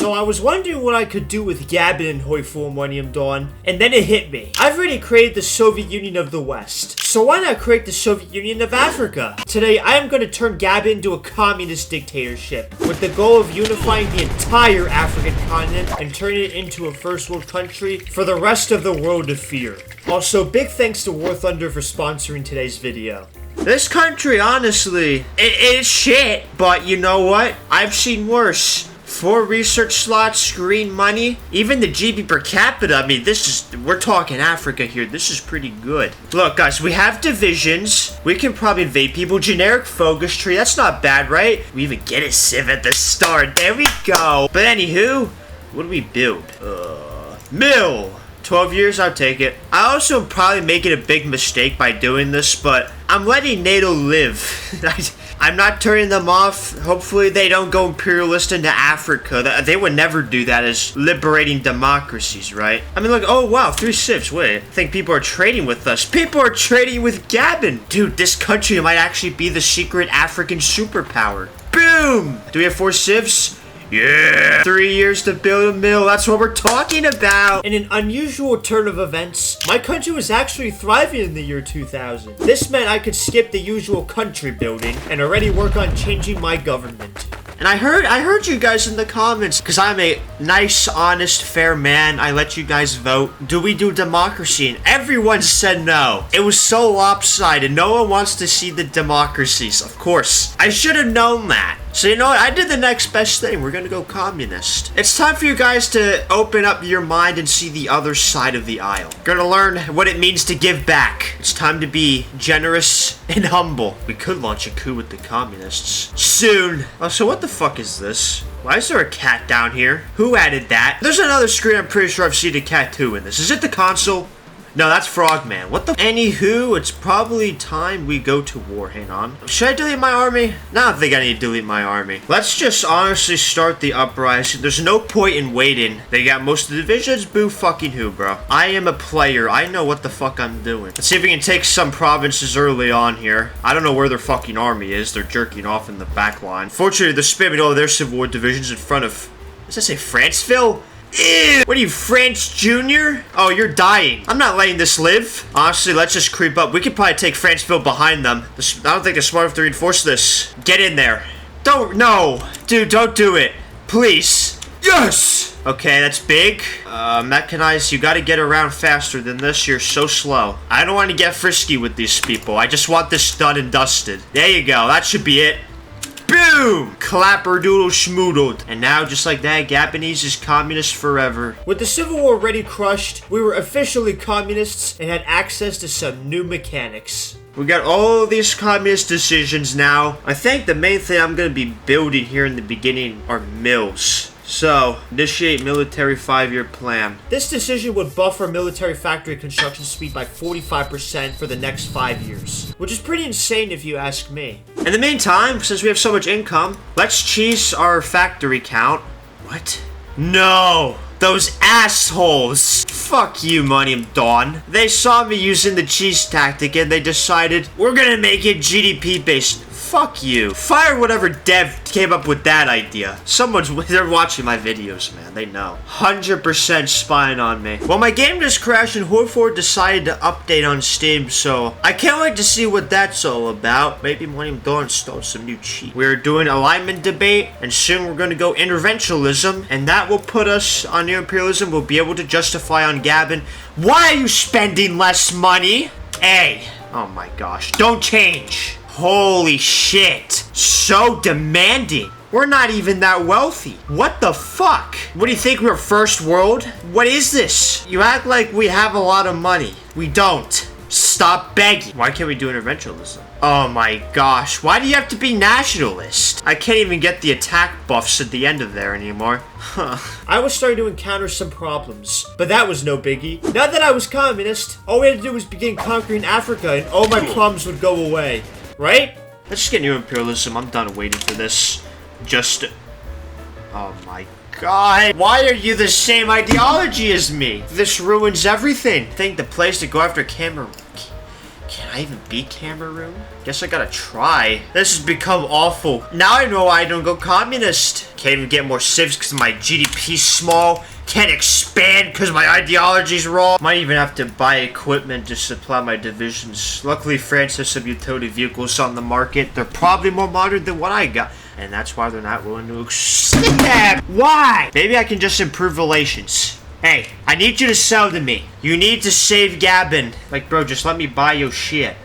So I was wondering what I could do with GABON in Hoi Full Millennium Dawn, and then it hit me. I've already created the Soviet Union of the West, so why not create the Soviet Union of Africa? Today, I am going to turn GABON into a communist dictatorship, with the goal of unifying the entire African continent and turning it into a first world country for the rest of the world to fear. Also, big thanks to War Thunder for sponsoring today's video. This country, honestly, it's shit, but you know what? I've seen worse. 4 research slots, green money, even the GB per capita. I mean, we're talking Africa here. This is pretty good. Look, guys, we have divisions. We can probably invade people. Generic focus tree, that's not bad, right? We even get a civ at the start. There we go. But anywho, what do we build? Mill. 12 years, I'll take it. I also am probably making a big mistake by doing this, but I'm letting NATO live. I'm not turning them off. Hopefully they don't go imperialist into Africa. They would never do that as liberating democracies, right? I mean, look, oh wow, 3 civs. Wait, I think people are trading with us. People are trading with GABON. Dude, this country might actually be the secret African superpower. Boom! Do we have 4 civs? Yeah! 3 years to build a mill, that's what we're talking about! In an unusual turn of events, my country was actually thriving in the year 2000. This meant I could skip the usual country building and already work on changing my government. And I heard you guys in the comments, because I'm a nice, honest, fair man. I let you guys vote. Do we do democracy? And everyone said no. It was so lopsided. No one wants to see the democracies, of course. I should have known that. So you know what? I did the next best thing. We're gonna go communist. It's time for you guys to open up your mind and see the other side of the aisle. You're gonna learn what it means to give back. It's time to be generous and humble. We could launch a coup with the communists soon. Oh, so what the fuck is this? Why is there a cat down here? Who added that? There's another screen. I'm pretty sure I've seen a cat too in this. Is it the console? No, that's Frogman. What the? Anywho, it's probably time we go to war. Hang on. Should I delete my army? No, I don't think I need to delete my army. Let's just honestly start the uprising. There's no point in waiting. They got most of the divisions. Boo fucking who, bro. I am a player. I know what the fuck I'm doing. Let's see if we can take some provinces early on here. I don't know where their fucking army is. They're jerking off in the back line. Fortunately, they're spamming all of their civil war divisions in front of... Does that say Franceville? Ew. What are you, France Jr.? Oh, you're dying. I'm not letting this live. Honestly, let's just creep up. We could probably take Franceville behind them. I don't think they're smart enough to reinforce this. Get in there. No. Dude, don't do it. Please. Yes! Okay, that's big. Mechanized, you gotta get around faster than this. You're so slow. I don't want to get frisky with these people. I just want this done and dusted. There you go. That should be it. Boom! Clapperdoodle schmoodled. And now, just like that, Gabonese is communist forever. With the Civil War already crushed, we were officially communists and had access to some new mechanics. We got all these communist decisions now. I think the main thing I'm going to be building here in the beginning are mills. So, initiate military 5-year plan. This decision would buff our military factory construction speed by 45% for the next 5 years. Which is pretty insane if you ask me. In the meantime, since we have so much income, let's cheese our factory count. What? No! Those assholes! Fuck you, Millennium Dawn. They saw me using the cheese tactic and they decided, we're gonna make it GDP based. Fuck you. Fire whatever dev came up with that idea. They're watching my videos, man. They know. 100% spying on me. Well, my game just crashed and Horford decided to update on Steam, so I can't wait to see what that's all about. Maybe Millennium Dawn installed some new cheat. We're doing alignment debate, and soon we're going to go interventionalism, and that will put us on new imperialism. We'll be able to justify on GABON. Why are you spending less money? Hey. Oh my gosh. Don't change. Holy shit. So demanding. We're not even that wealthy. What the fuck? What do you think, we're first world? What is this? You act like we have a lot of money. We don't. Stop begging. Why can't we do interventionalism? Oh my gosh. Why do you have to be nationalist? I can't even get the attack buffs at the end of there anymore. Huh. I was starting to encounter some problems, but that was no biggie. Now that I was communist, all we had to do was begin conquering Africa and all my problems would go away. Right? Let's just get new imperialism. I'm done waiting for this. Oh my god. Why are you the same ideology as me? This ruins everything. I think the place to go after Cameroon. Can I even beat Cameroon? Guess I gotta try. This has become awful. Now I know why I don't go communist. Can't even get more civs because my GDP's small. Can't expand because my ideology's wrong. Might even have to buy equipment to supply my divisions. Luckily, France has some utility vehicles on the market. They're probably more modern than what I got. And that's why they're not willing to accept. Why? Maybe I can just improve relations. Hey, I need you to sell to me. You need to save Gabon. Like, bro, just let me buy your shit.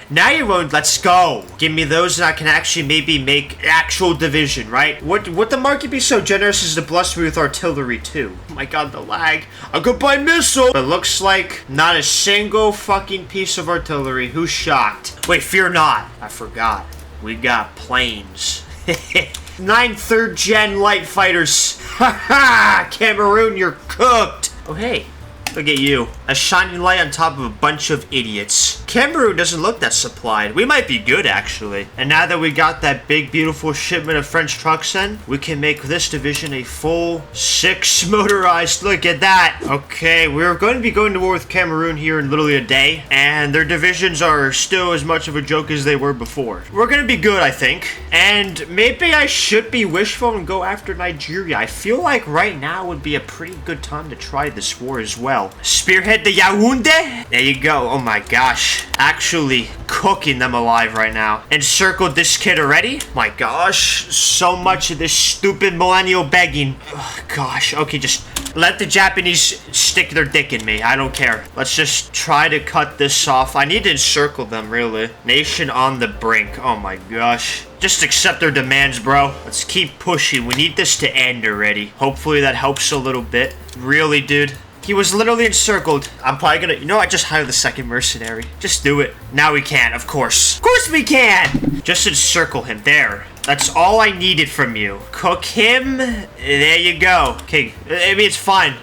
Now you won't. Let's go. Give me those and I can actually maybe make actual division, right? Would the market be so generous as to bless me with artillery too? Oh my god, the lag. I could buy missile. But looks like not a single fucking piece of artillery. Who's shocked? Wait, fear not. I forgot. We got planes. 9 3rd-gen light fighters. Haha! Cameroon, you're cooked. Oh, hey. Look at you. A shining light on top of a bunch of idiots. Cameroon doesn't look that supplied. We might be good, actually. And now that we got that big, beautiful shipment of French trucks in, we can make this division a full 6 motorized. Look at that. Okay, we're going to be going to war with Cameroon here in literally a day. And their divisions are still as much of a joke as they were before. We're going to be good, I think. And maybe I should be wishful and go after Nigeria. I feel like right now would be a pretty good time to try this war as well. Spearhead the Yaoundé? There you go. Oh my gosh. Actually cooking them alive right now. Encircled this kid already? My gosh. So much of this stupid millennial begging. Oh gosh. Okay, just let the Japanese stick their dick in me. I don't care. Let's just try to cut this off. I need to encircle them, really. Nation on the brink. Oh my gosh. Just accept their demands, bro. Let's keep pushing. We need this to end already. Hopefully that helps a little bit. Really, dude. He was literally encircled. I'm probably gonna... You know, I just hired the second mercenary. Just do it. Now we can, of course. Of course we can! Just encircle him. There. That's all I needed from you. Cook him. There you go. Okay. I mean, it's fine.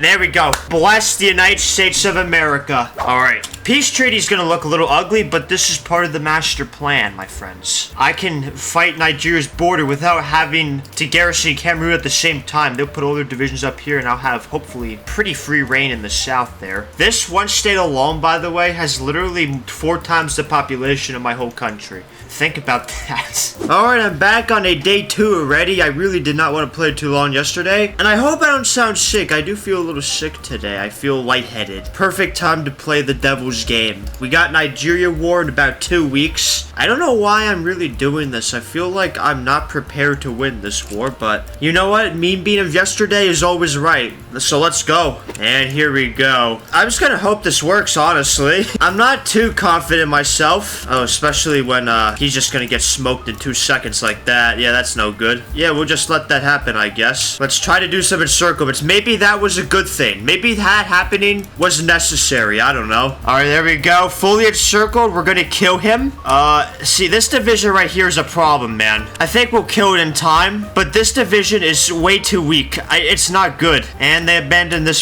There we go. Bless the United States of America. Alright. Peace treaty's gonna look a little ugly, but this is part of the master plan, my friends. I can fight Nigeria's border without having to garrison Cameroon at the same time. They'll put all their divisions up here, and I'll have, hopefully, pretty free reign in the south there. This one state alone, by the way, has literally 4 times the population of my whole country. Think about that. Alright, I'm back on a day 2 already. I really did not want to play too long yesterday. And I hope I don't sound sick. I do feel a little sick today. I feel lightheaded. Perfect time to play the devil's game. We got Nigeria war in about 2 weeks. I don't know why I'm really doing this. I feel like I'm not prepared to win this war, but you know what? Meanbean of yesterday is always right. So let's go. And here we go. I'm just gonna hope this works, honestly. I'm not too confident in myself. Oh, especially when he's just gonna get smoked in 2 seconds like that. Yeah, that's no good. Yeah, we'll just let that happen, I guess. Let's try to do some encirclements. Maybe that was a good thing. Maybe that happening was necessary. I don't know. Alright, there we go. Fully encircled. We're gonna kill him. See, this division right here is a problem, man. I think we'll kill it in time, but this division is way too weak. It's not good. And they abandoned this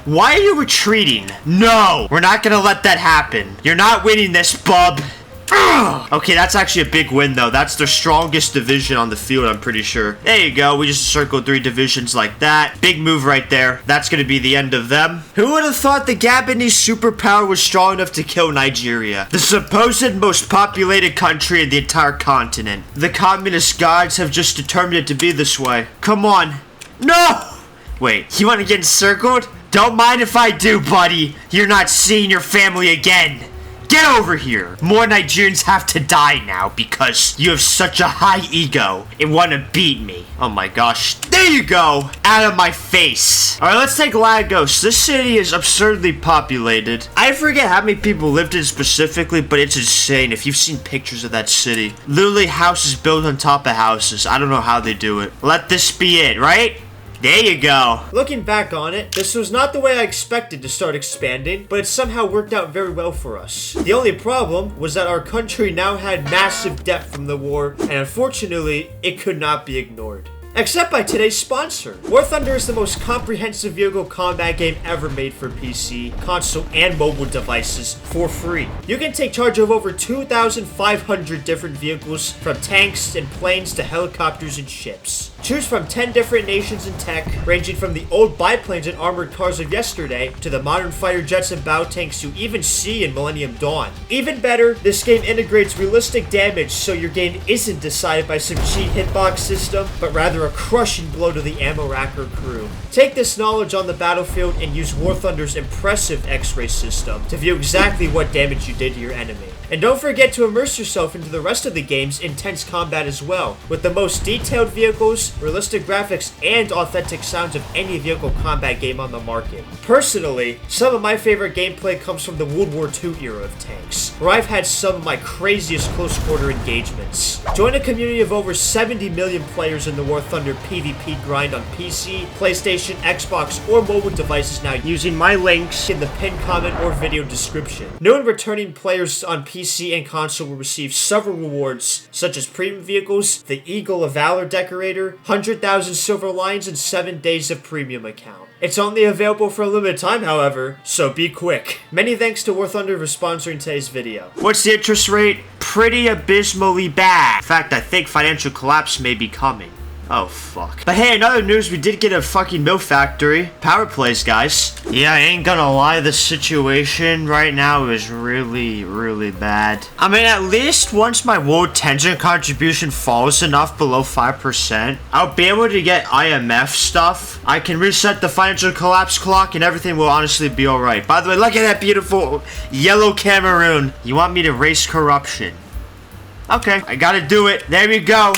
Why are you retreating? No! We're not gonna let that happen. You're not winning this, bub. Ugh. Okay, that's actually a big win, though. That's their strongest division on the field, I'm pretty sure. There you go. We just circled 3 divisions like that. Big move right there. That's going to be the end of them. Who would have thought the Gabonese superpower was strong enough to kill Nigeria? The supposed most populated country in the entire continent. The communist gods have just determined it to be this way. Come on. No! Wait, you want to get encircled? Don't mind if I do, buddy. You're not seeing your family again. Get over here! More Nigerians have to die now because you have such a high ego and want to beat me. Oh my gosh. There you go! Out of my face. Alright, let's take Lagos. This city is absurdly populated. I forget how many people lived in it specifically, but it's insane if you've seen pictures of that city. Literally houses built on top of houses. I don't know how they do it. Let this be it, right? There you go. Looking back on it, this was not the way I expected to start expanding, but it somehow worked out very well for us. The only problem was that our country now had massive debt from the war, and unfortunately, it could not be ignored. except by today's sponsor. War Thunder is the most comprehensive vehicle combat game ever made for PC, console, and mobile devices for free. You can take charge of over 2,500 different vehicles, from tanks and planes to helicopters and ships. Choose from 10 different nations and tech, ranging from the old biplanes and armored cars of yesterday to the modern fighter jets and battle tanks you even see in Millennium Dawn. Even better, this game integrates realistic damage, so your game isn't decided by some cheat hitbox system, but rather a crushing blow to the ammo rack or crew. Take this knowledge on the battlefield and use War Thunder's impressive X-ray system to view exactly what damage you did to your enemy. And don't forget to immerse yourself into the rest of the game's intense combat as well, with the most detailed vehicles, realistic graphics, and authentic sounds of any vehicle combat game on the market. Personally, some of my favorite gameplay comes from the World War II era of tanks, where I've had some of my craziest close quarter engagements. Join a community of over 70 million players in the War Thunder PvP grind on PC, PlayStation, Xbox, or mobile devices now using my links in the pinned comment or video description. New and returning players on PC and console will receive several rewards, such as premium vehicles, the Eagle of Valor decorator, 100,000 silver lions, and 7 days of premium account. It's only available for a limited time, however, so be quick. Many thanks to War Thunder for sponsoring today's video. What's the interest rate? Pretty abysmally bad. In fact, I think financial collapse may be coming. Oh, fuck. But hey, in other news, we did get a fucking milk factory. Power plays, guys. Yeah, I ain't gonna lie, the situation right now is really, really bad. I mean, at least once my world tension contribution falls enough below 5%, I'll be able to get IMF stuff. I can reset the financial collapse clock and everything will honestly be alright. By the way, look at that beautiful yellow Cameroon. You want me to raise corruption? Okay, I gotta do it. There we go.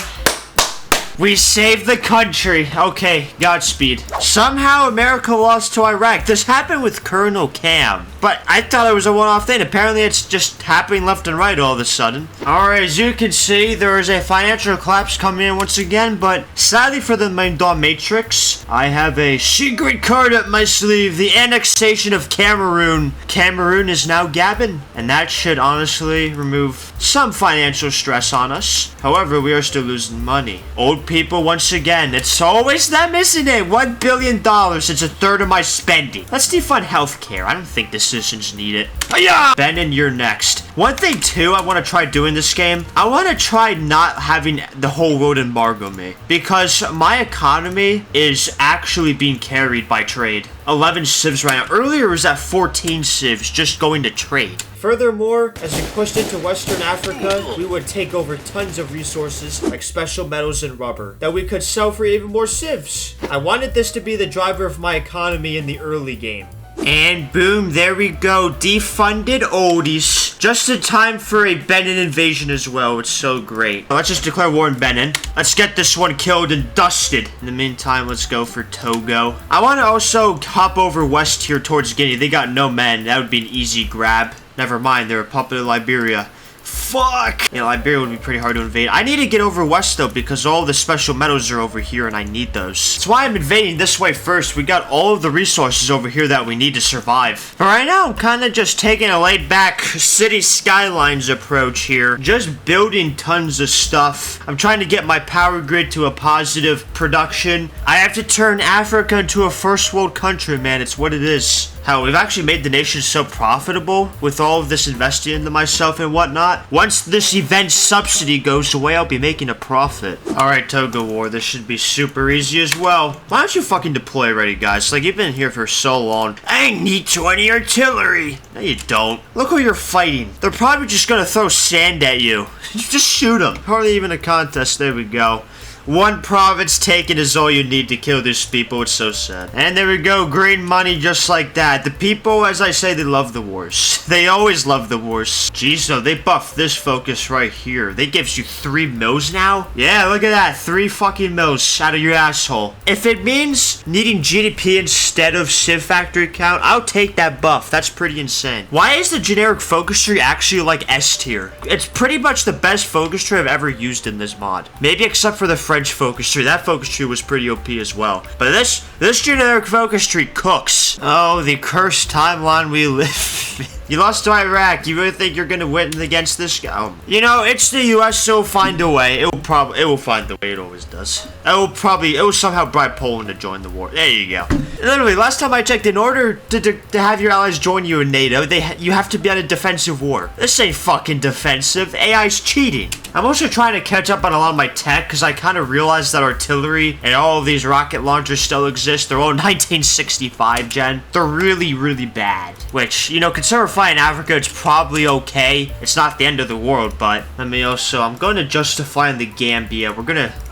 We saved the country. Okay, Godspeed. Somehow America lost to Iraq. This happened with Colonel Cam, but I thought it was a one-off thing. Apparently it's just happening left and right all of a sudden. Alright, as you can see, there is a financial collapse coming in once again, but sadly for the Meanbean Matrix, I have a secret card up my sleeve, the annexation of Cameroon. Cameroon is now GABON, and that should honestly remove some financial stress on us. However, we are still losing money. Old people, once again, it's always them, isn't it? $1 billion, it's a third of my spending. Let's defund healthcare. I don't think the citizens need it. Hiya! Benin, you're next. One thing too I want to try doing this game, I want to try not having the whole world embargo me, because my economy is actually being carried by trade. 11 civs right now. Earlier it was at 14 civs just going to trade. Furthermore, as we pushed into Western Africa, we would take over tons of resources like special metals and rubber that we could sell for even more civs. I wanted this to be the driver of my economy in the early game. And boom, there we go. Defunded oldies. Just in time for a Benin invasion as well. It's so great. Let's just declare war in Benin. Let's get this one killed and dusted. In the meantime, let's go for Togo. I want to also hop over west here towards Guinea. They got no men. That would be an easy grab. Never mind, they're a puppet of Liberia. Fuck! Yeah, Liberia would be pretty hard to invade. I need to get over west, though, because all the special metals are over here, and I need those. That's why I'm invading this way first. We got all of the resources over here that we need to survive. But right now, I'm kind of just taking a laid-back city skylines approach here. Just building tons of stuff. I'm trying to get my power grid to a positive production. I have to turn Africa into a first world country, man. It's what it is. Hell, we've actually made the nation so profitable with all of this investing into myself and whatnot. Once this event subsidy goes away, I'll be making a profit. Alright, Togo War, this should be super easy as well. Why don't you fucking deploy already, guys? Like, you've been here for so long. I need 20 artillery. No, you don't. Look who you're fighting. They're probably just gonna throw sand at you. Just shoot them. Hardly even a contest. There we go. One province taken is all you need to kill these people. It's so sad. And there we go. Green money just like that. The people, as I say, they love the wars. They always love the wars. Jeez, though, they buffed this focus right here. They gives you 3 mils now? Yeah, look at that. 3 fucking mils out of your asshole. If it means needing GDP instead of civ factory count, I'll take that buff. That's pretty insane. Why is the generic focus tree actually like S tier? It's pretty much the best focus tree I've ever used in this mod. Maybe except for the French focus tree. That focus tree was pretty OP as well. But this generic focus tree cooks. Oh, the cursed timeline we live. You lost to Iraq. You really think you're gonna win against this guy? Oh. You know, it's the U.S., so it'll find a way. It will find the way it always does. It will somehow bribe Poland to join the war. There you go. Literally, last time I checked, in order to have your allies join you in NATO, you have to be on a defensive war. This ain't fucking defensive. AI's cheating. I'm also trying to catch up on a lot of my tech, because I kind of realized that artillery and all of these rocket launchers still exist. They're all 1965 gen. They're really, really bad. Which, you know, considering we're fighting Africa, it's probably okay. It's not the end of the world, but I'm going to justify in the Gambia.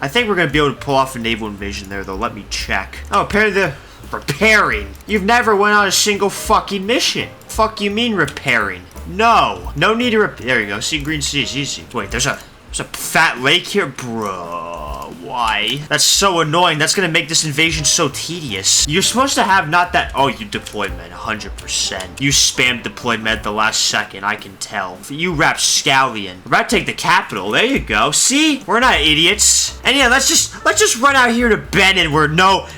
I think we're gonna be able to pull off a naval invasion there, though. Let me check. Oh, apparently repairing. You've never went on a single fucking mission. Fuck you mean repairing? No need to repair. There you go. See, green sea is easy. Wait, there's a fat lake here, bro. Why? That's so annoying. That's gonna make this invasion so tedious. You're supposed to have not that. Oh, you deployed med 100%. You spammed deploy med the last second. I can tell. You rapscallion. We're about to take the capital. There you go. See, we're not idiots. And yeah, let's just run out here to Benin. Where no.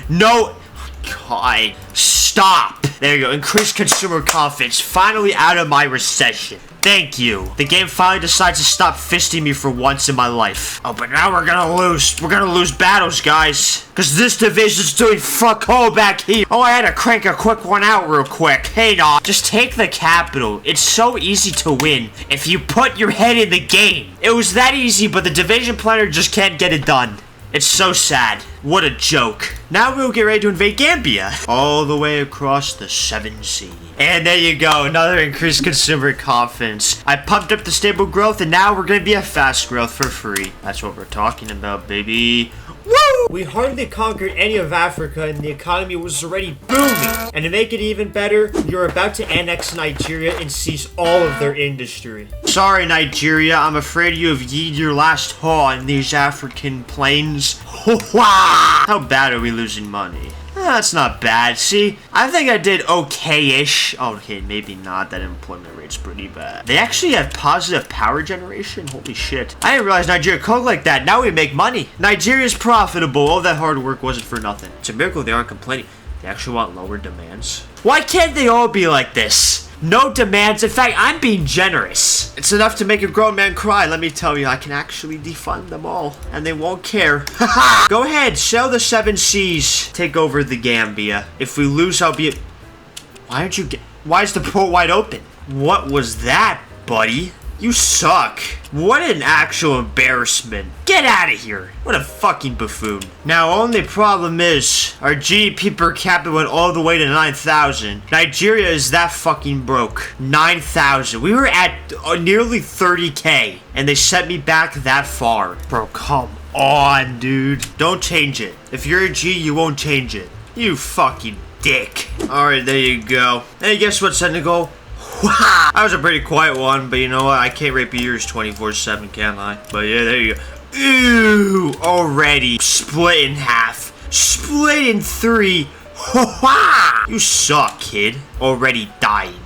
God, stop. There you go. Increased consumer confidence. Finally out of my recession. Thank you. The game finally decides to stop fisting me for once in my life. Oh, but now we're gonna lose. We're gonna lose battles, guys. Because this division's doing fuck all back here. Oh, I had to crank a quick one out real quick. Hey, nah. Just take the capital. It's so easy to win if you put your head in the game. It was that easy, but the division planner just can't get it done. It's so sad. What a joke. Now we'll get ready to invade Gambia. All the way across the 7 seas. And there you go, another increased consumer confidence. I pumped up the stable growth, and now we're gonna be a fast growth for free. That's what we're talking about, baby. Woo! We hardly conquered any of Africa, and the economy was already booming. And to make it even better, you're about to annex Nigeria and seize all of their industry. Sorry, Nigeria, I'm afraid you have yeed your last haul in these African plains. How bad are we losing money? That's not bad. See, I think I did okay-ish. Okay, maybe not. That employment rate's pretty bad. They actually have positive power generation? Holy shit. I didn't realize Nigeria cooked like that. Now we make money. Nigeria's profitable. All that hard work wasn't for nothing. It's a miracle they aren't complaining. They actually want lower demands. Why can't they all be like this? No demands. In fact, I'm being generous. It's enough to make a grown man cry. Let me tell you, I can actually defund them all. And they won't care. Haha! Go ahead, sell the 7 seas. Take over the Gambia. If we lose, I'll be... Why is the port wide open? What was that, buddy? You suck. What an actual embarrassment. Get out of here. What a fucking buffoon. Now, only problem is, our GDP per capita went all the way to 9,000. Nigeria is that fucking broke. 9,000. We were at nearly 30K, and they sent me back that far. Bro, come on, dude. Don't change it. If you're a G, you won't change it. You fucking dick. Alright, there you go. Hey, guess what, Senegal? Wow. That was a pretty quiet one, but you know what? I can't rape ears 24/7, can I? But yeah, there you go. Ew! Already split in half. Split in 3. You suck, kid. Already dying.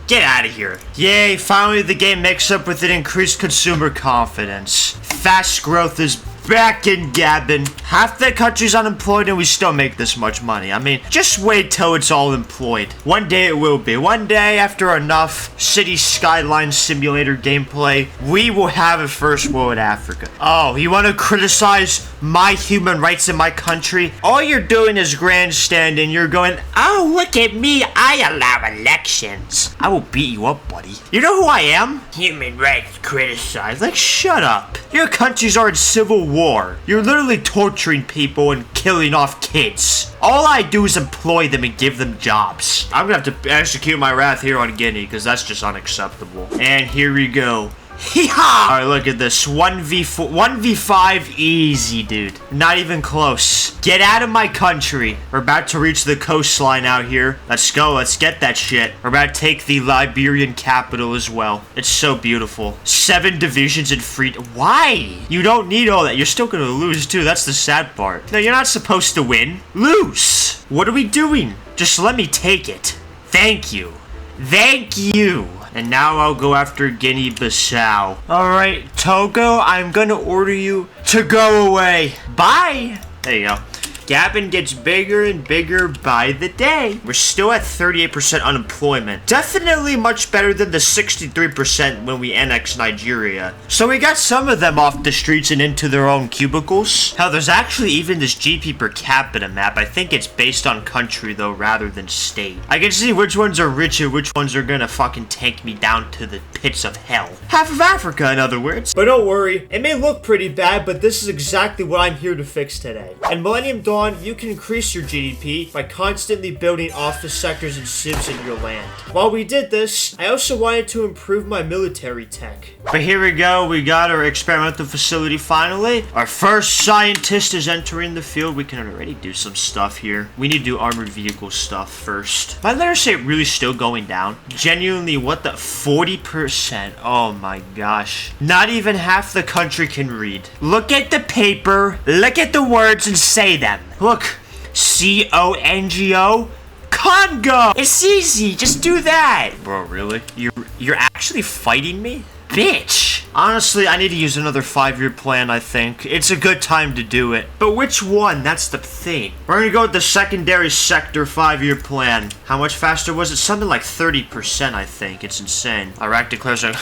Get out of here. Yay, finally the game makes up with an increased consumer confidence. Fast growth is back in Gabon. Half the country's unemployed and we still make this much money. I mean, just wait till it's all employed. One day it will be. One day, after enough city skyline simulator gameplay, we will have a first world Africa. Oh, you want to criticize my human rights in my country? All you're doing is grandstanding. You're going, oh, look at me. I allow elections. I will beat you up, buddy. You know who I am? Human rights criticized. Like, shut up. Your countries are in civil war. You're literally torturing people and killing off kids. All I do is employ them and give them jobs. I'm gonna have to execute my wrath here on Guinea because that's just unacceptable. And here we go. Hee-haw! Alright, look at this. 1v5 easy, dude. Not even close. Get out of my country. We're about to reach the coastline out here. Let's go. Let's get that shit. We're about to take the Liberian capital as well. It's so beautiful. 7 divisions in free... Why? You don't need all that. You're still gonna lose, too. That's the sad part. No, you're not supposed to win. Lose. What are we doing? Just let me take it. Thank you. Thank you. And now I'll go after Guinea-Bissau. Alright, Togo, I'm gonna order you to go away. Bye! There you go. Gabon gets bigger and bigger by the day. We're still at 38% unemployment. Definitely much better than the 63% when we annexed Nigeria. So we got some of them off the streets and into their own cubicles. Hell, there's actually even this GP per capita map. I think it's based on country though, rather than state. I can see which ones are rich and which ones are gonna fucking take me down to the pits of hell. Half of Africa, in other words. But don't worry, it may look pretty bad, but this is exactly what I'm here to fix today. And Millennium Dawn, you can increase your GDP by constantly building office sectors and civs in your land. While we did this, I also wanted to improve my military tech. But here we go, we got our experimental facility finally. Our first scientist is entering the field. We can already do some stuff here. We need to do armored vehicle stuff first. My literacy rate really still going down. Genuinely, what the 40%? Oh my gosh. Not even half the country can read. Look at the paper, look at the words and say them. Look, C-O-N-G-O, Congo. It's easy, just do that. Bro, really? You're actually fighting me? Bitch. Honestly, I need to use another 5-year plan, I think. It's a good time to do it. But which one? That's the thing. We're gonna go with the secondary sector 5-year plan. How much faster was it? Something like 30%, I think. It's insane. Iraq declares a...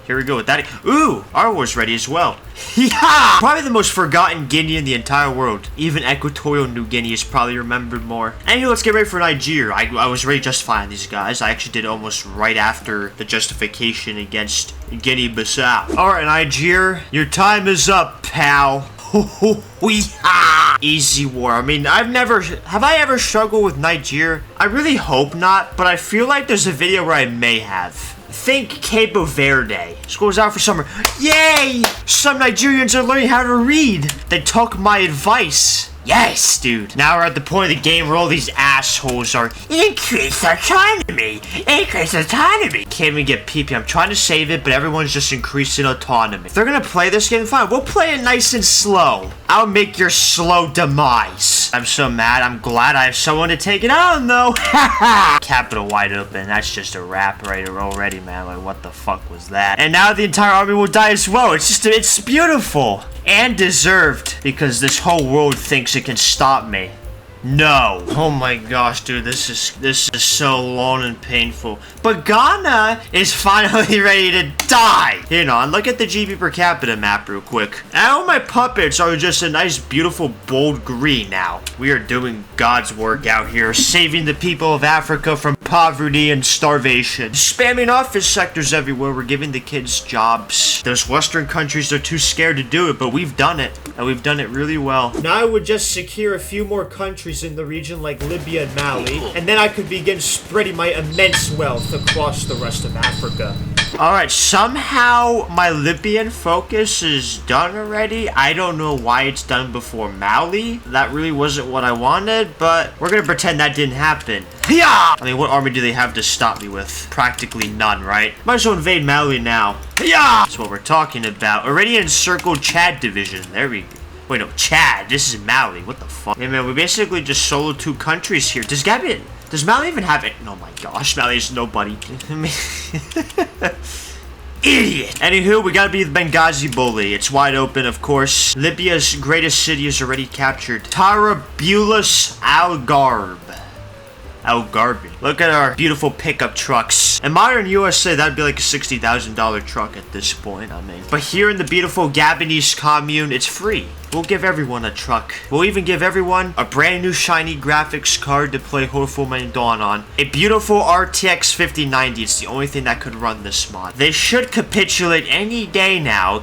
Here we go with that. Ooh, our war's ready as well. Yeah! Probably the most forgotten Guinea in the entire world. Even Equatorial New Guinea is probably remembered more. Anyway, let's get ready for Nigeria. I was ready justifying these guys. I actually did it almost right after the justification against Guinea-Bissau. Alright, Nigeria, your time is up, pal. Easy war. I mean, have I ever struggled with Nigeria? I really hope not, but I feel like there's a video where I may have. Think Cabo Verde. School's out for summer. Yay! Some Nigerians are learning how to read. They took my advice. Yes, dude. Now we're at the point of the game where all these assholes are increase autonomy. Increase autonomy. Can't even get PP. I'm trying to save it, but everyone's just increasing autonomy. If they're gonna play this game, fine. We'll play it nice and slow. I'll make your slow demise. I'm so mad. I'm glad I have someone to take it on, though. Capital wide open. That's just a wrap right already, man. Like, what the fuck was that? And now the entire army will die as well. It's beautiful. And deserved, because this whole world thinks it can stop me. No. Oh my gosh, dude, this is so long and painful. But Ghana is finally ready to die. You know, and look at the GP per capita map real quick. And all my puppets are just a nice, beautiful, bold green now. We are doing God's work out here, saving the people of Africa from poverty and starvation. Spamming office sectors everywhere. We're giving the kids jobs. Those Western countries are too scared to do it, but we've done it. And we've done it really well. Now I would just secure a few more countries in the region like Libya and Mali, and then I could begin spreading my immense wealth across the rest of Africa. Alright, somehow my Libyan focus is done already. I don't know why it's done before Mali. That really wasn't what I wanted, but we're gonna pretend that didn't happen. Yeah! I mean, what army do they have to stop me with? Practically none, right? Might as well invade Mali now. Yeah! That's what we're talking about. Already encircled Chad division. There we go. Wait, no, Chad. This is Mali. What the fuck? Hey, man, we basically just soloed 2 countries here. Does Mali even have it? Oh my gosh, Mali is nobody. Idiot. Anywho, we gotta be the Benghazi bully. It's wide open, of course. Libya's greatest city is already captured. Tarabulus Algarve. Look at our beautiful pickup trucks. In modern USA, that'd be like a $60,000 truck at this point, I mean. But here in the beautiful Gabonese commune, it's free. We'll give everyone a truck. We'll even give everyone a brand new shiny graphics card to play Unifying on. A beautiful RTX 5090. It's the only thing that could run this mod. They should capitulate any day now,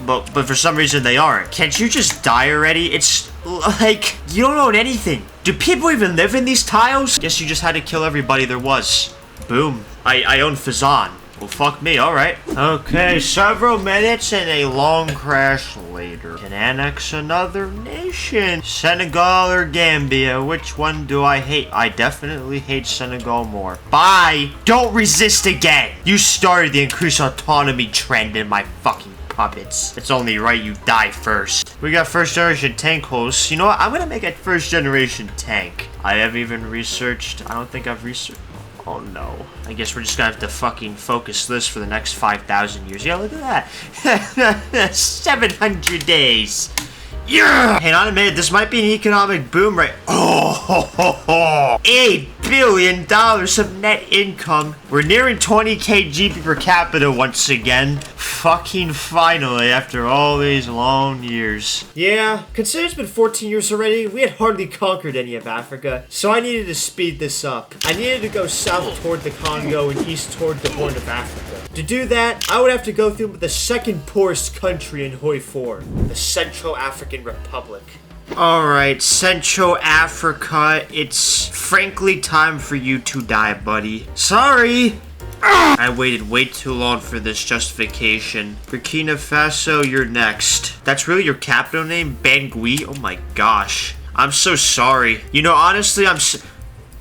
but for some reason they aren't. Can't you just die already? It's like, you don't own anything. Do people even live in these tiles? Guess you just had to kill everybody there was. Boom. I own Fazan. Well, fuck me, alright. Okay, several minutes and a long crash later. Can annex another nation. Senegal or Gambia? Which one do I hate? I definitely hate Senegal more. Bye! Don't resist again! You started the increased autonomy trend in my fucking puppets. It's only right you die first. We got first generation tank hosts. You know what? I'm gonna make a first generation tank. I haven't even researched. I don't think I've researched. Oh no. I guess we're just gonna have to fucking focus this for the next 5,000 years. Yeah, look at that. 700 days. Yeah! Hang on a minute, this might be an economic boom right— oh, $8 billion of net income. We're nearing 20k GP per capita once again. Fucking finally, after all these long years. Yeah, considering it's been 14 years already, we had hardly conquered any of Africa, so I needed to speed this up. I needed to go south toward the Congo and east toward the Horn of Africa. To do that, I would have to go through the second poorest country in Hoi 4, the Central African Republic. Alright, Central Africa, it's frankly time for you to die, buddy. Sorry! I waited way too long for this justification. Burkina Faso, you're next. That's really your capital name? Bangui? Oh my gosh. I'm so sorry. You know, honestly,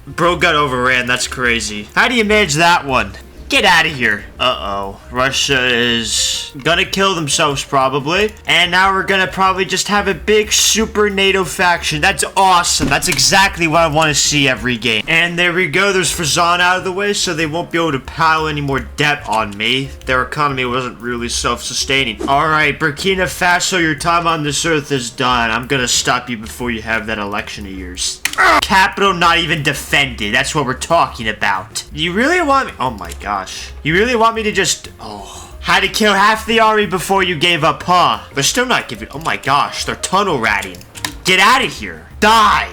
Bro got overran, that's crazy. How do you manage that one? Get out of here. Uh-oh. Russia is gonna kill themselves probably. And now we're gonna probably just have a big super NATO faction. That's awesome. That's exactly what I want to see every game. And there we go. There's Fazan out of the way, so they won't be able to pile any more debt on me. Their economy wasn't really self-sustaining. Alright, Burkina Faso, your time on this earth is done. I'm gonna stop you before you have that election of yours. Capital not even defended. That's what we're talking about. You really want me— oh my gosh. You really want me to just— oh. Had to kill half the army before you gave up, huh? They're still not giving— oh my gosh. They're tunnel ratting. Get out of here. Die.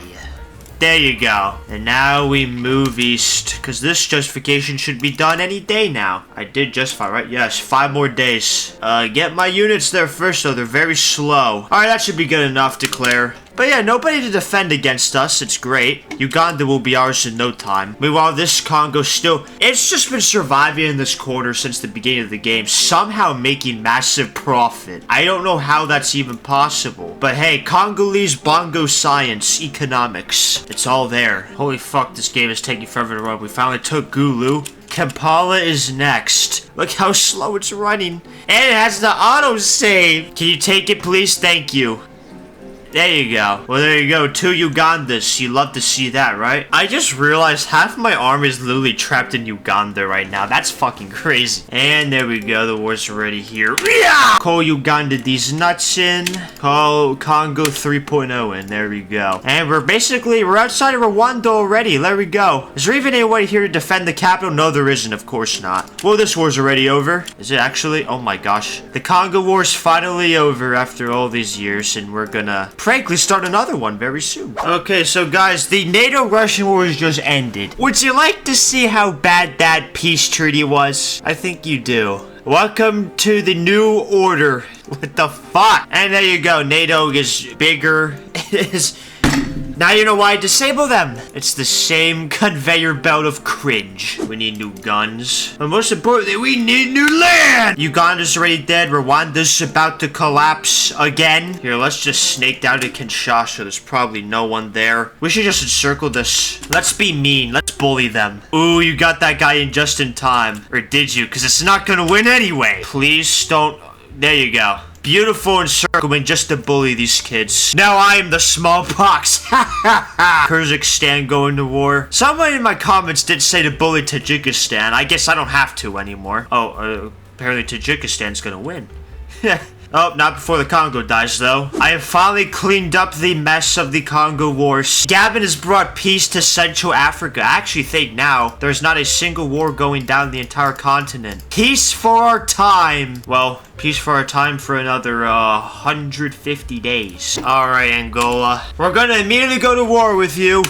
There you go. And now we move east, because this justification should be done any day now. I did justify, right? Yes, 5 more days. Get my units there first, though. They're very slow. Alright, that should be good enough, declare. But yeah, nobody to defend against us. It's great. Uganda will be ours in no time. Meanwhile, this Congo still— it's just been surviving in this corner since the beginning of the game, somehow making massive profit. I don't know how that's even possible. But hey, Congolese bongo science, economics. It's all there. Holy fuck, this game is taking forever to run. We finally took Gulu. Kampala is next. Look how slow it's running. And it has the autosave. Can you take it, please? Thank you. There you go. Well, there you go. 2 Ugandas. You love to see that, right? I just realized half my army is literally trapped in Uganda right now. That's fucking crazy. And there we go. The war's already here. Call Uganda these nuts in. Call Congo 3.0 in. There we go. And we're outside of Rwanda already. There we go. Is there even anyone here to defend the capital? No, there isn't. Of course not. Well, this war's already over. Is it actually? Oh my gosh. The Congo war's finally over after all these years, and we're gonna frankly start another one very soon. Okay, so guys, the NATO-Russian war has just ended. Would you like to see how bad that peace treaty was? I think you do. Welcome to the new order. What the fuck? And there you go. NATO is bigger. It is— now you know why I disable them. It's the same conveyor belt of cringe. We need new guns. But most importantly, we need new land! Uganda's already dead. Rwanda's about to collapse again. Here, let's just snake down to Kinshasa. There's probably no one there. We should just encircle this. Let's be mean. Let's bully them. Ooh, you got that guy in just in time. Or did you? Because it's not gonna win anyway. Please don't— there you go. Beautiful encirclement just to bully these kids. Now I am the smallpox. Kyrgyzstan going to war. Someone in my comments did say to bully Tajikistan. I guess I don't have to anymore. Oh, apparently Tajikistan's gonna win. Oh, not before the Congo dies, though. I have finally cleaned up the mess of the Congo Wars. Gabon has brought peace to Central Africa. I actually think now there's not a single war going down the entire continent. Peace for our time. Well, peace for our time for another 150 days. Alright, Angola. We're gonna immediately go to war with you.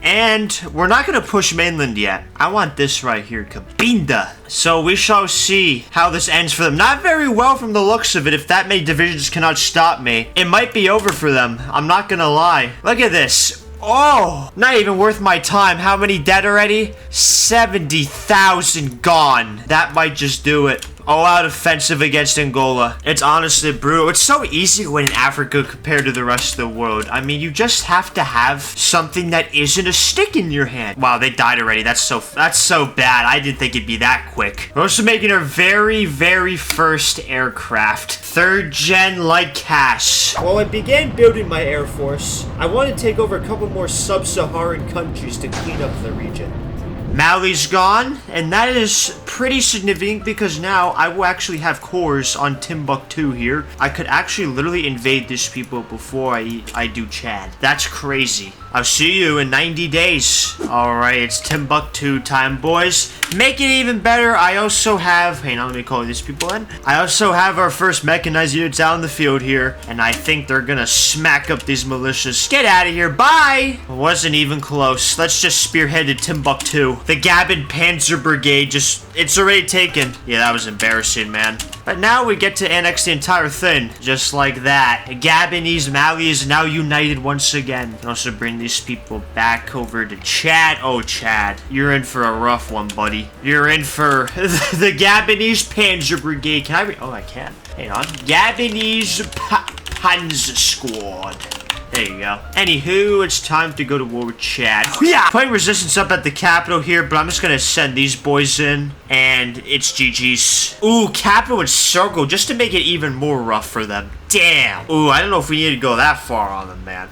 And we're not gonna push mainland yet. I want this right here, Cabinda. So we shall see how this ends for them. Not very well from the looks of it. If that many divisions cannot stop me, it might be over for them. I'm not gonna lie. Look at this. Oh, not even worth my time. How many dead already? 70,000 gone. That might just do it. All-out offensive against Angola. It's honestly brutal. It's so easy to win in Africa compared to the rest of the world. I mean, you just have to have something that isn't a stick in your hand. Wow, they died already. That's so bad. I didn't think it'd be that quick. We're also making our very, very first aircraft. 3rd gen light cash. While I began building my air force, I wanted to take over a couple more sub-Saharan countries to clean up the region. Mali's gone, and that is pretty significant because now I will actually have cores on Timbuktu here. I could actually literally invade these people before I do Chad. That's crazy. I'll see you in 90 days. Alright, it's Timbuktu time, boys. Make it even better, I also have... Hey, now let me call these people in. I also have our first mechanized units out in the field here, and I think they're gonna smack up these militias. Get out of here, bye! Wasn't even close. Let's just spearhead to Timbuktu. The GABON Panzer Brigade it's already taken. Yeah, that was embarrassing, man. But now we get to annex the entire thing, just like that. Gabonese Mali is now united once again. And also bring these people back over to Chad. Oh, Chad, you're in for a rough one, buddy. You're in for the Gabonese Panzer Brigade. Can I oh, I can. Hang on. Gabonese Panzer Squad. There you go. Anywho, it's time to go to war with Chad. Yeah! Putting resistance up at the capital here, but I'm just gonna send these boys in, and it's GG's. Ooh, capital and circle, just to make it even more rough for them. Damn. Ooh, I don't know if we need to go that far on them, man.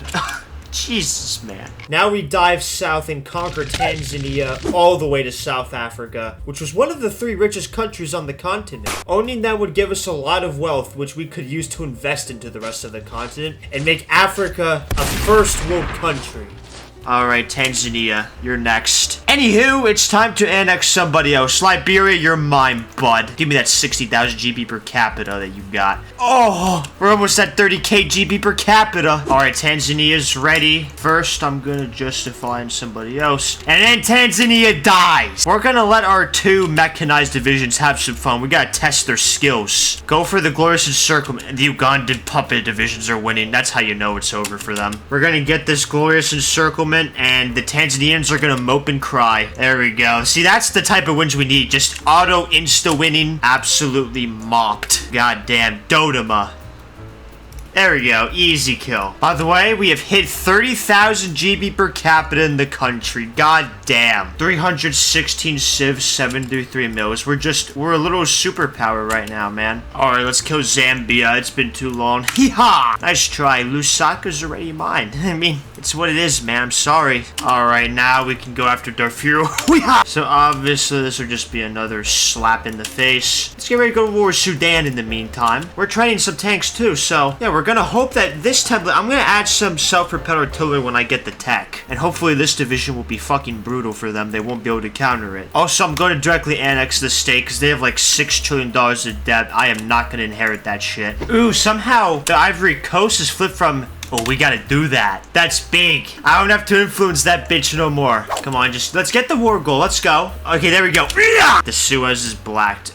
Jesus, man. Now we dive south and conquer Tanzania all the way to South Africa, which was one of the 3 richest countries on the continent. Owning them would give us a lot of wealth, which we could use to invest into the rest of the continent and make Africa a first world country. Alright, Tanzania, you're next. Anywho, it's time to annex somebody else. Liberia, you're mine, bud. Give me that 60,000 GB per capita that you got. Oh, we're almost at 30k GB per capita. Alright, Tanzania's ready. First, I'm gonna justify in somebody else. And then Tanzania dies. We're gonna let our 2 mechanized divisions have some fun. We gotta test their skills. Go for the glorious encirclement. The Ugandan puppet divisions are winning. That's how you know it's over for them. We're gonna get this glorious encirclement, and the Tanzanians are gonna mope and cry. There we go. See, that's the type of wins we need. Just auto insta winning. Absolutely mopped. Goddamn Dodoma. There we go. Easy kill. By the way, we have hit 30,000 GB per capita in the country. God damn. 316 civs, 73 mils. We're a little superpower right now, man. Alright, let's kill Zambia. It's been too long. Hee-ha! Nice try. Lusaka's already mine. I mean, it's what it is, man. I'm sorry. Alright, now we can go after Darfur. So obviously, this will just be another slap in the face. Let's get ready to go to war with Sudan in the meantime. We're training some tanks too, so yeah, we're gonna hope that this template, I'm gonna add some self-propelled artillery when I get the tech. And hopefully this division will be fucking brutal for them. They won't be able to counter it. Also, I'm gonna directly annex the state because they have like $6 trillion of debt. I am not gonna inherit that shit. Ooh, somehow the Ivory Coast is flipped from... Oh, we gotta do that. That's big. I don't have to influence that bitch no more. Come on, just let's get the war goal. Let's go. Okay, there we go. The Suez is blacked.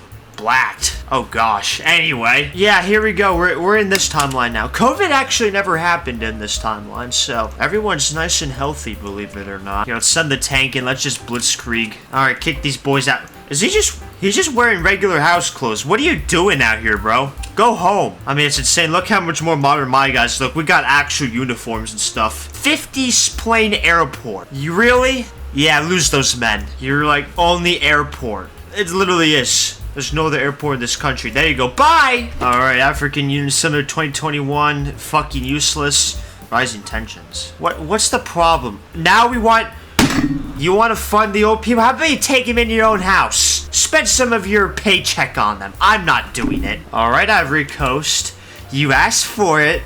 Oh gosh. Anyway, yeah, here we go. We're in this timeline now. COVID actually never happened in this timeline, so everyone's nice and healthy, believe it or not. You know, let's send the tank in. Let's just blitzkrieg. All right, kick these boys out. Is he's just wearing regular house clothes. What are you doing out here, bro? Go home. I mean, it's insane. Look how much more modern my guys look. We got actual uniforms and stuff. 50s plane airport. You really? Yeah, lose those men. You're like on the airport. It literally is. There's no other airport in this country. There you go. Bye! Alright, African Union Summit 2021. Fucking useless. Rising tensions. What's the problem? Now we want... You want to fund the old people? How about you take them in your own house? Spend some of your paycheck on them. I'm not doing it. Alright, Ivory Coast. You asked for it.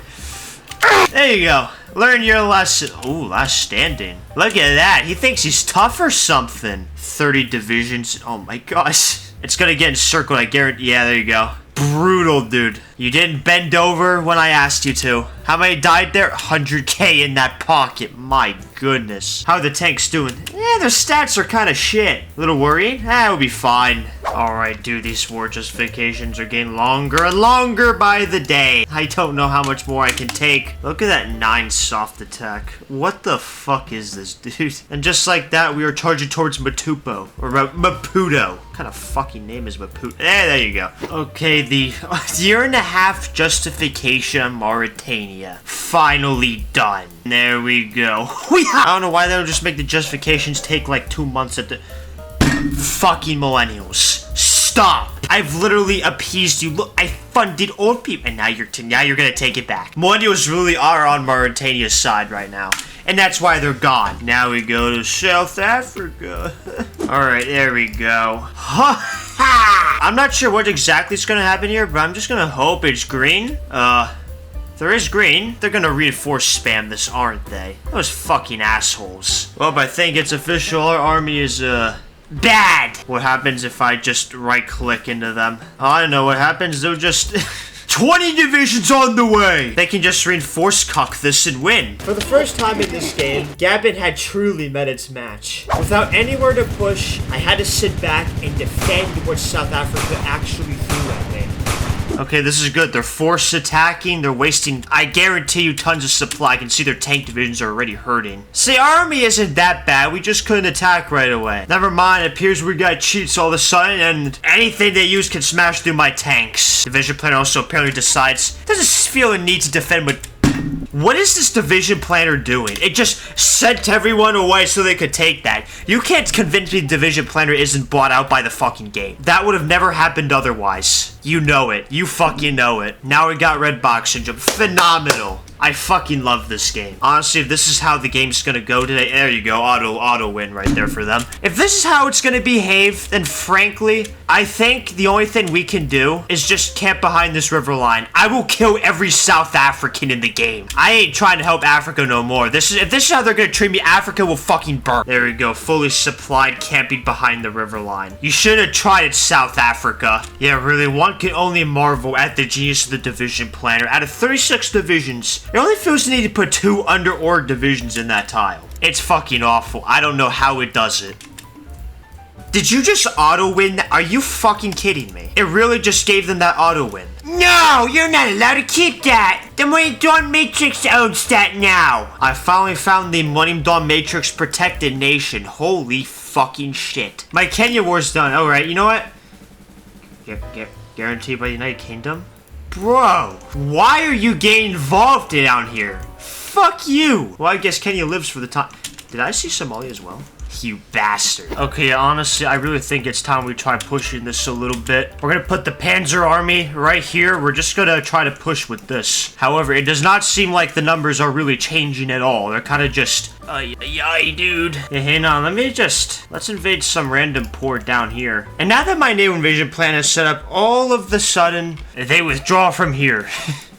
There you go. Learn your lesson. Ooh, last standing. Look at that. He thinks he's tough or something. 30 divisions. Oh my gosh. It's gonna get encircled, I guarantee. Yeah, there you go. Brutal, dude. You didn't bend over when I asked you to. How many died there? 100k in that pocket. My goodness. How are the tanks doing? Yeah, their stats are kind of shit. A little worrying? It'll be fine. Alright, dude, these war justifications are getting longer and longer by the day. I don't know how much more I can take. Look at that 9 soft attack. What the fuck is this, dude? And just like that, we are charging towards Matupo. Or Maputo. What kind of fucking name is Maputo? There you go. Okay, the year-and-a-half justification on Mauritania. Finally done. There we go. I don't know why they don't just make the justifications take like 2 months at the... Fucking millennials. Stop. I've literally appeased you. Look, I funded old people. And now you're gonna take it back. Millennials really are on Mauritania's side right now. And that's why they're gone. Now we go to South Africa. Alright, there we go. I'm not sure what exactly is gonna happen here, but I'm just gonna hope it's green. If there is green, they're gonna reinforce spam this, aren't they? Those fucking assholes. Well, I think it's official. Our army is, bad. What happens if I just right-click into them? I don't know what happens. They'll just... 20 divisions on the way! They can just reinforce cuck this and win. For the first time in this game, Gabon had truly met its match. Without anywhere to push, I had to sit back and defend what South Africa actually threw at me. Okay, this is good. They're force attacking. They're wasting, I guarantee you, tons of supply. I can see their tank divisions are already hurting. See, our army isn't that bad. We just couldn't attack right away. Never mind. It appears we got cheats all of a sudden, and anything they use can smash through my tanks. Division planner also apparently decides, doesn't feel a need to defend with... What is this division planner doing? It just sent everyone away so they could take that. You can't convince me the division planner isn't bought out by the fucking game. That would have never happened otherwise. You know it. You fucking know it. Now we got red box syndrome. Phenomenal. I fucking love this game. Honestly, if this is how the game's gonna go today, there you go, auto win right there for them. If this is how it's gonna behave, then frankly, I think the only thing we can do is just camp behind this river line. I will kill every South African in the game. I ain't trying to help Africa no more. If this is how they're gonna treat me, Africa will fucking burn. There we go, fully supplied, camping behind the river line. You should have tried it, South Africa. Yeah, really, one can only marvel at the genius of the division planner. Out of 36 divisions, it only feels the need to put 2 under-org divisions in that tile. It's fucking awful. I don't know how it does it. Did you just auto-win? Are you fucking kidding me? It really just gave them that auto-win. No, you're not allowed to keep that. The Millennium Dawn Matrix owns that now. I finally found the Millennium Dawn Matrix protected nation. Holy fucking shit. My Kenya war's done. Alright, you know what? Guaranteed by the United Kingdom? Bro, why are you getting involved down here? Fuck you! Well, I guess Kenya lives for the time. Did I see Somalia as well? You bastard. Okay, honestly, I really think it's time we try pushing this a little bit. We're gonna put the Panzer Army right here. We're just gonna try to push with this. However, it does not seem like the numbers are really changing at all. They're kind of just... Yay, dude. Yeah, hang on, let's invade some random port down here. And now that my NATO invasion plan is set up, all of the sudden, they withdraw from here.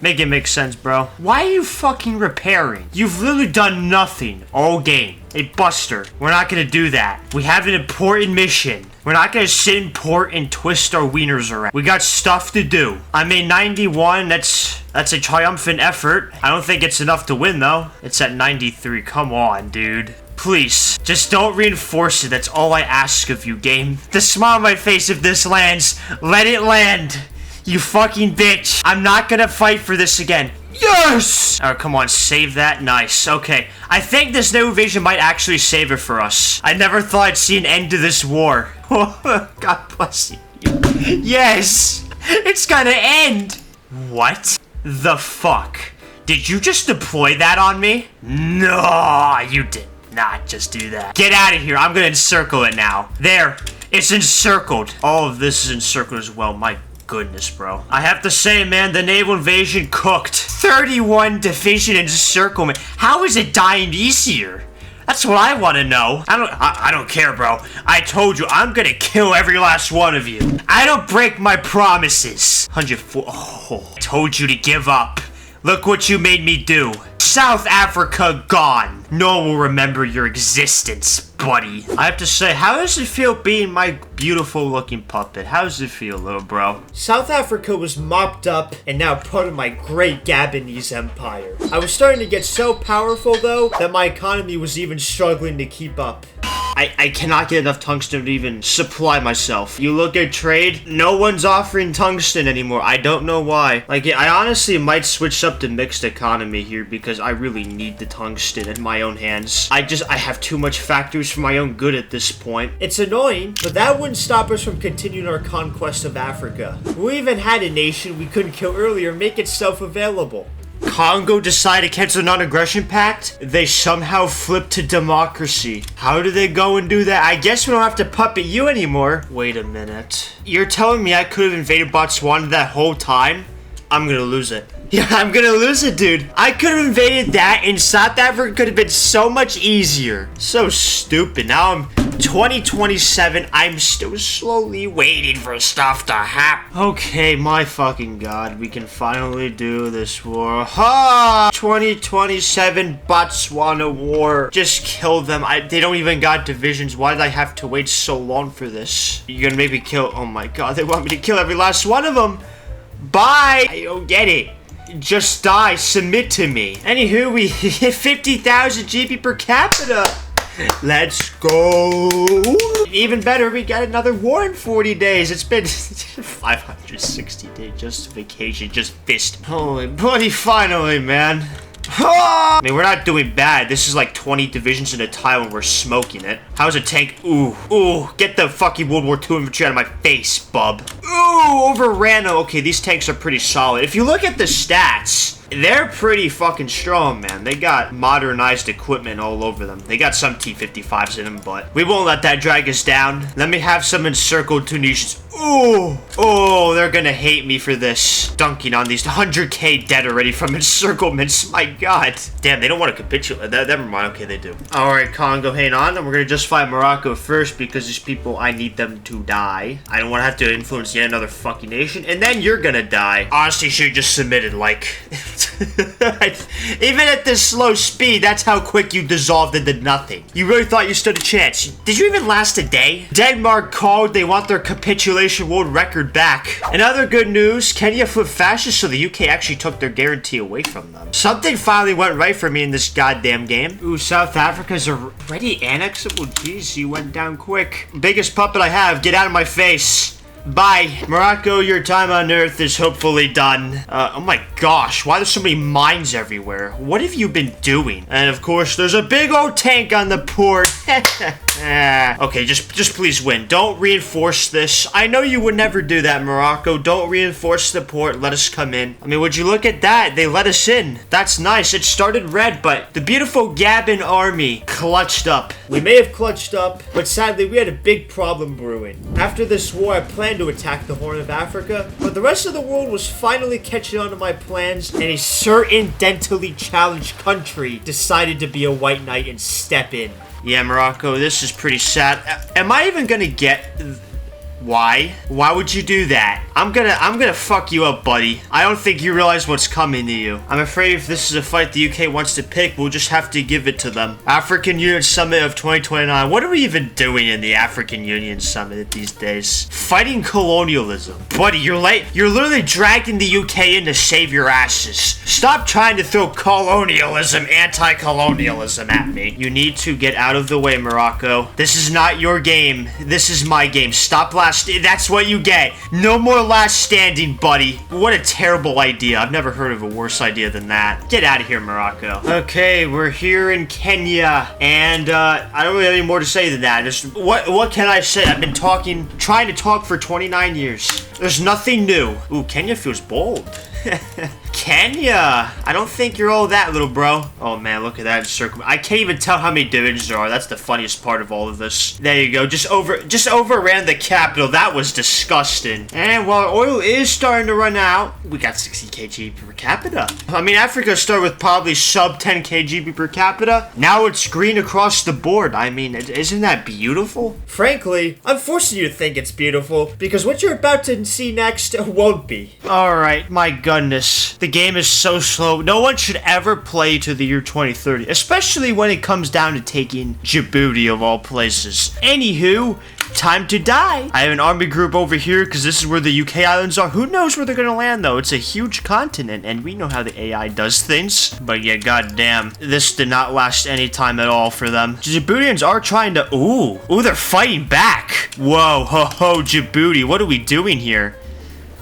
Make it make sense, bro. Why are you fucking repairing? You've literally done nothing all game. Hey, Buster, we're not gonna do that. We have an important mission. We're not gonna sit in port and twist our wieners around. We got stuff to do. I made 91, that's a triumphant effort. I don't think it's enough to win, though. It's at 93, come on, dude. Please, just don't reinforce it. That's all I ask of you, game. The smile on my face if this lands. Let it land. You fucking bitch. I'm not gonna fight for this again. Yes! Alright, come on, save that. Nice. Okay. I think this new invasion might actually save it for us. I never thought I'd see an end to this war. God bless you. Yes! It's gonna end! What the fuck? Did you just deploy that on me? No, you did not just do that. Get out of here. I'm gonna encircle it now. There. It's encircled. All of this is encircled as well. My goodness, bro. I have to say, man, the naval invasion cooked. 31 division encirclement. How is it dying easier? That's what I want to know. I don't care, bro. I told you, I'm gonna kill every last one of you. I don't break my promises. 104. Oh, I told you to give up. Look what you made me do. South Africa gone. No one will remember your existence, buddy. I have to say, how does it feel being my beautiful looking puppet? How does it feel, little bro? South Africa was mopped up and now part of my great Gabonese empire. I was starting to get so powerful, though, that my economy was even struggling to keep up. I cannot get enough tungsten to even supply myself. You look at trade, no one's offering tungsten anymore. I don't know why. Like, I honestly might switch up to mixed economy here because I really need the tungsten in my own hands. I have too much factories for my own good at this point. It's annoying, but that wouldn't stop us from continuing our conquest of Africa. We even had a nation we couldn't kill earlier make itself available. Congo decided to cancel the non-aggression pact? They somehow flipped to democracy. How do they go and do that? I guess we don't have to puppet you anymore. Wait a minute. You're telling me I could have invaded Botswana that whole time? I'm gonna lose it. Yeah, I'm gonna lose it, dude. I could have invaded that, and South Africa could have been so much easier. So stupid. Now 2027, I'm still slowly waiting for stuff to happen. Okay, my fucking god, we can finally do this war. Ha! 2027 Botswana war. Just kill them. They don't even got divisions. Why did I have to wait so long for this? You're gonna make me kill... Oh my god, they want me to kill every last one of them. Bye! I don't get it. Just die. Submit to me. Anywho, we hit 50,000 GP per capita. Let's go. Even better, we got another war in 40 days. It's been 560 day justification. Just fist. Holy buddy, finally, man. I mean, we're not doing bad. This is like 20 divisions in a tile and we're smoking it. How's a tank? Ooh, get the fucking World War II infantry out of my face, bub. Ooh, overran. Okay, these tanks are pretty solid. If you look at the stats, they're pretty fucking strong, man. They got modernized equipment all over them. They got some T-55s in them, but we won't let that drag us down. Let me have some encircled Tunisians. Oh, they're gonna hate me for this. Dunking on these 100k dead already from encirclements. My god. Damn, they don't want to capitulate. Never mind. Okay, they do. Alright, Congo, hang on. And we're gonna just fight Morocco first because these people, I need them to die. I don't want to have to influence yet another fucking nation. And then you're gonna die. Honestly, should have just submitted, like... Even at this slow speed, that's how quick you dissolved into nothing. You really thought you stood a chance. Did you even last a day? Denmark called. They want their capitulation world record back. And other good news, Kenya flipped fascist, so the UK actually took their guarantee away from them. Something finally went right for me in this goddamn game. Ooh, South Africa's already annexable. Jeez, you went down quick. Biggest puppet I have. Get out of my face. Bye. Morocco, your time on Earth is hopefully done. Oh my gosh, why there's so many mines everywhere? What have you been doing? And of course, there's a big old tank on the port. Okay, just please win. Don't reinforce this. I know you would never do that, Morocco. Don't reinforce the port. Let us come in. I mean, would you look at that? They let us in. That's nice. It started red, but the beautiful Gabon army clutched up. We may have clutched up, but sadly, we had a big problem brewing. After this war, I planned to attack the Horn of Africa, but the rest of the world was finally catching on to my plans, and a certain dentally challenged country decided to be a white knight and step in. Yeah, Morocco, this is pretty sad. Am I even gonna get... Why? Why would you do that? I'm gonna fuck you up, buddy. I don't think you realize what's coming to you. I'm afraid if this is a fight the UK wants to pick, we'll just have to give it to them. African Union Summit of 2029. What are we even doing in the African Union Summit these days? Fighting colonialism. Buddy, you're literally dragging the UK in to save your asses. Stop trying to throw colonialism, anti-colonialism at me. You need to get out of the way, Morocco. This is not your game. This is my game. Stop that's what you get. No more last standing, buddy. What a terrible idea. I've never heard of a worse idea than that. Get out of here, Morocco. Okay, we're here in Kenya, and I don't really have any more to say than that. Just what can I say? I've been trying to talk for 29 years. There's nothing new. Ooh, Kenya feels bold. Kenya! I don't think you're all that, little bro. Oh man, look at that encirclement. I can't even tell how many divisions there are. That's the funniest part of all of this. There you go. Just overran the capital. That was disgusting. And while oil is starting to run out, we got 60 kg per capita. I mean, Africa started with probably sub 10 kg per capita. Now it's green across the board. I mean, isn't that beautiful? Frankly, I'm forcing you to think it's beautiful because what you're about to see next won't be. Alright, my goodness. The game is so slow. No one should ever play to the year 2030, especially when it comes down to taking Djibouti of all places. Anywho, time to die. I have an army group over here because this is where the UK islands are. Who knows where they're gonna land though? It's a huge continent and we know how the AI does things. But yeah, goddamn, this did not last any time at all for them. Djiboutians are trying to, ooh, they're fighting back. Whoa, ho, Djibouti, what are we doing here?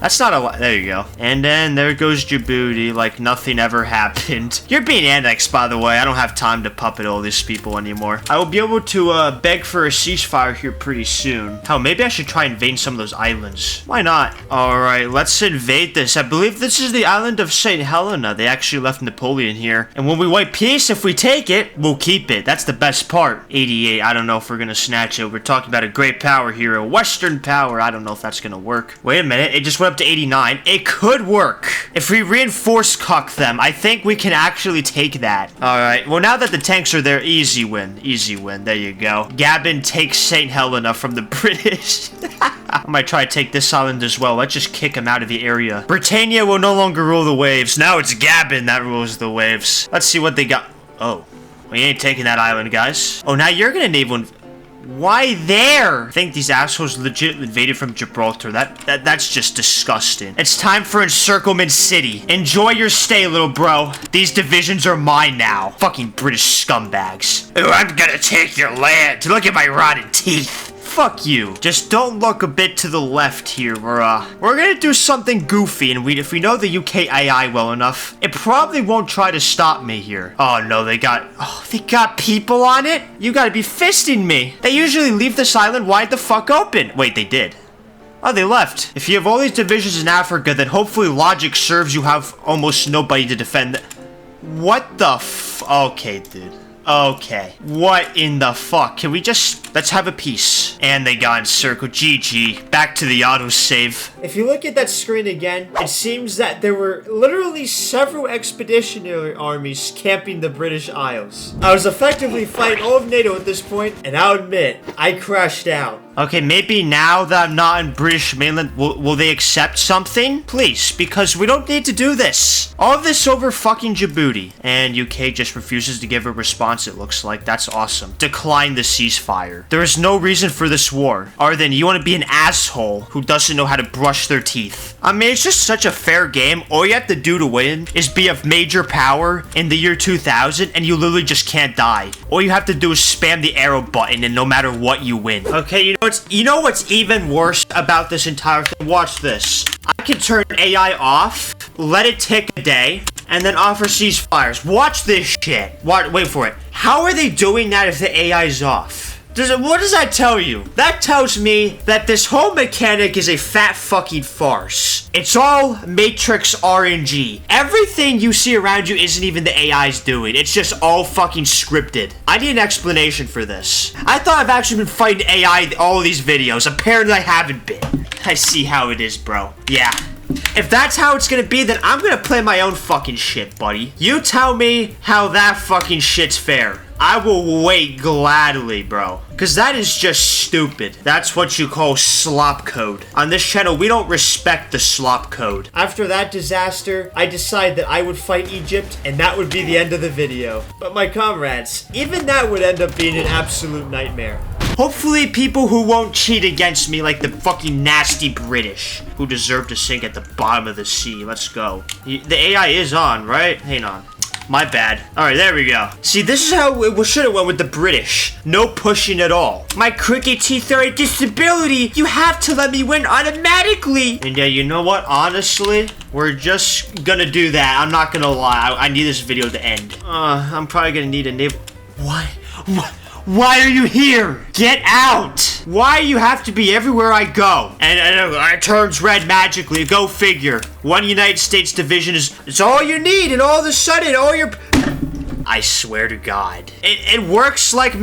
That's not a lot. There you go. And then there goes Djibouti like nothing ever happened. You're being annexed, by the way. I don't have time to puppet all these people anymore. I will be able to beg for a ceasefire here pretty soon. Hell, maybe I should try invading some of those islands. Why not? Alright, let's invade this. I believe this is the island of St. Helena. They actually left Napoleon here. And when we wipe peace, if we take it, we'll keep it. That's the best part. 88, I don't know if we're gonna snatch it. We're talking about a great power here. A Western power. I don't know if that's gonna work. Wait a minute. It just went up to 89. It could work. If we reinforce cuck them, I think we can actually take that. All right. Well, now that the tanks are there, easy win. Easy win. There you go. Gabon takes St. Helena from the British. I might try to take this island as well. Let's just kick them out of the area. Britannia will no longer rule the waves. Now it's Gabon that rules the waves. Let's see what they got. Oh, we ain't taking that island, guys. Oh, now you're gonna name one. Why there? I think these assholes legit invaded from Gibraltar. That's just disgusting. It's time for Encirclement City. Enjoy your stay, little bro. These divisions are mine now. Fucking British scumbags. Ooh, I'm gonna take your land. Look at my rotten teeth. Fuck you. Just don't look a bit to the left here. We're gonna do something goofy, and if we know the UK AI well enough, it probably won't try to stop me here. Oh no, they got people on it? You gotta be fisting me. They usually leave this island wide the fuck open. Wait, they did. Oh, they left. If you have all these divisions in Africa, then hopefully logic serves you have almost nobody to defend. What the okay, dude. Okay. What in the fuck? Can we just... Let's have a peace. And they got encircled. GG. Back to the autosave. If you look at that screen again, it seems that there were literally several expeditionary armies camping the British Isles. I was effectively fighting all of NATO at this point, and I'll admit, I crashed out. Okay, maybe now that I'm not in British mainland, will they accept something? Please, because we don't need to do this. All of this over fucking Djibouti. And UK just refuses to give a response, it looks like. That's awesome. Decline the ceasefire. There is no reason for this war, other than you want to be an asshole who doesn't know how to brush their teeth. I mean, it's just such a fair game. All you have to do to win is be of major power in the year 2000, and you literally just can't die. All you have to do is spam the arrow button, and no matter what, you win. Okay, you know what's even worse about this entire thing? Watch this. I can turn AI off, let it tick a day, and then offer ceasefires. Watch this shit. Wait for it. How are they doing that if the AI is off? What does that tell you? That tells me that this whole mechanic is a fat fucking farce. It's all Matrix RNG. Everything you see around you isn't even the AI's doing. It's just all fucking scripted. I need an explanation for this. I thought I've actually been fighting AI all of these videos. Apparently I haven't been. I see how it is, bro. Yeah. If that's how it's gonna be, then I'm gonna play my own fucking shit, buddy. You tell me how that fucking shit's fair. I will wait gladly, bro. Because that is just stupid. That's what you call slop code. On this channel, we don't respect the slop code. After that disaster, I decided that I would fight Egypt, and that would be the end of the video. But my comrades, even that would end up being an absolute nightmare. Hopefully people who won't cheat against me like the fucking nasty British who deserve to sink at the bottom of the sea. Let's go. The AI is on, right? Hang on. My bad. Alright, there we go. See, this is how it should have went with the British. No pushing at all. My cricket teeth are a disability. You have to let me win automatically. And yeah, you know what? Honestly, we're just gonna do that. I'm not gonna lie. I need this video to end. I'm probably gonna need a naval... What? Why are you here? Get out! Why you have to be everywhere I go? And it turns red magically. Go figure. One United States division is all you need, and all of a sudden, all your... I swear to God. It works like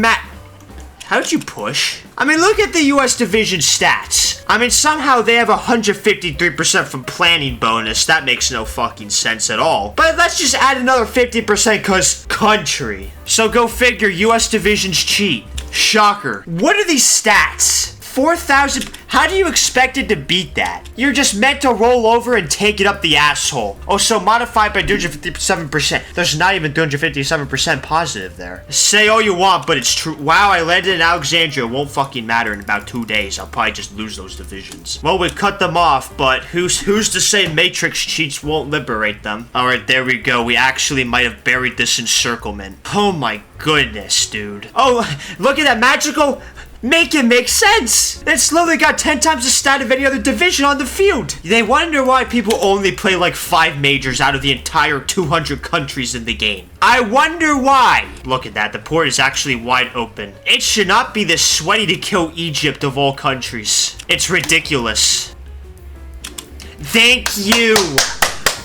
How'd you push? I mean, look at the US division stats. I mean, somehow they have 153% from planning bonus. That makes no fucking sense at all. But let's just add another 50% because country. So go figure, US divisions cheat. Shocker. What are these stats? 4,000. How do you expect it to beat that? You're just meant to roll over and take it up the asshole. Oh, so modified by 257%. There's not even 257% positive there. Say all you want, but it's true. Wow, I landed in Alexandria. It won't fucking matter in about 2 days. I'll probably just lose those divisions. Well, we cut them off, but who's to say Matrix cheats won't liberate them? All right, there we go. We actually might have buried this encirclement. Oh my goodness, dude. Oh, look at that magical... Make it make sense! It's literally got 10 times the stat of any other division on the field! They wonder why people only play like 5 majors out of the entire 200 countries in the game. I wonder why! Look at that, the port is actually wide open. It should not be this sweaty to kill Egypt of all countries. It's ridiculous. Thank you!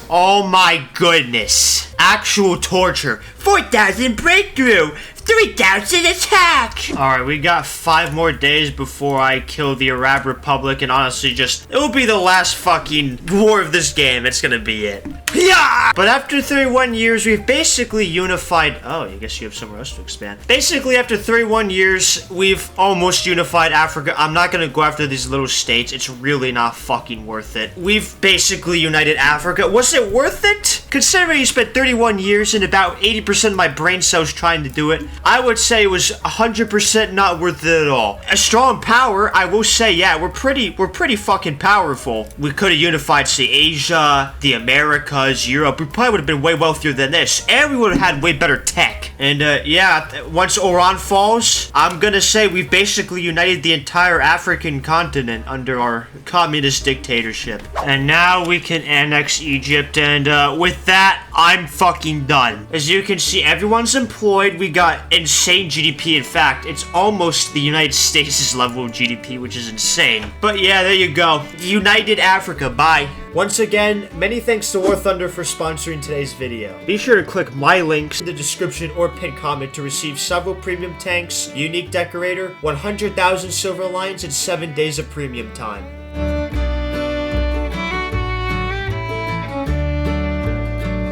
Oh my goodness. Actual torture. 4,000 breakthrough! 3,000 attack! Alright, we got 5 more days before I kill the Arab Republic, and honestly, it will be the last fucking war of this game. It's gonna be it. Yeah! But after 31 years, we've basically unified. Oh, I guess you have somewhere else to expand. Basically, after 31 years, we've almost unified Africa. I'm not gonna go after these little states. It's really not fucking worth it. We've basically united Africa. Was it worth it? Considering you spent 31 years and about 80% of my brain cells trying to do it, I would say it was 100% not worth it at all. A strong power, I will say, yeah, we're pretty fucking powerful. We could have unified, say, Asia, the Americas, Europe. We probably would have been way wealthier than this, and we would have had way better tech. And yeah, once Oran falls, I'm gonna say we've basically united the entire African continent under our communist dictatorship. And now we can annex Egypt, and with that, I'm fucking done. As you can see, everyone's employed. We got insane GDP. In fact, it's almost the United States' level of GDP, which is insane. But yeah, there you go. United Africa. Bye. Once again, many thanks to War Thunder for sponsoring today's video. Be sure to click my links in the description or pinned comment to receive several premium tanks, unique decorator, 100,000 silver lions, and 7 days of premium time.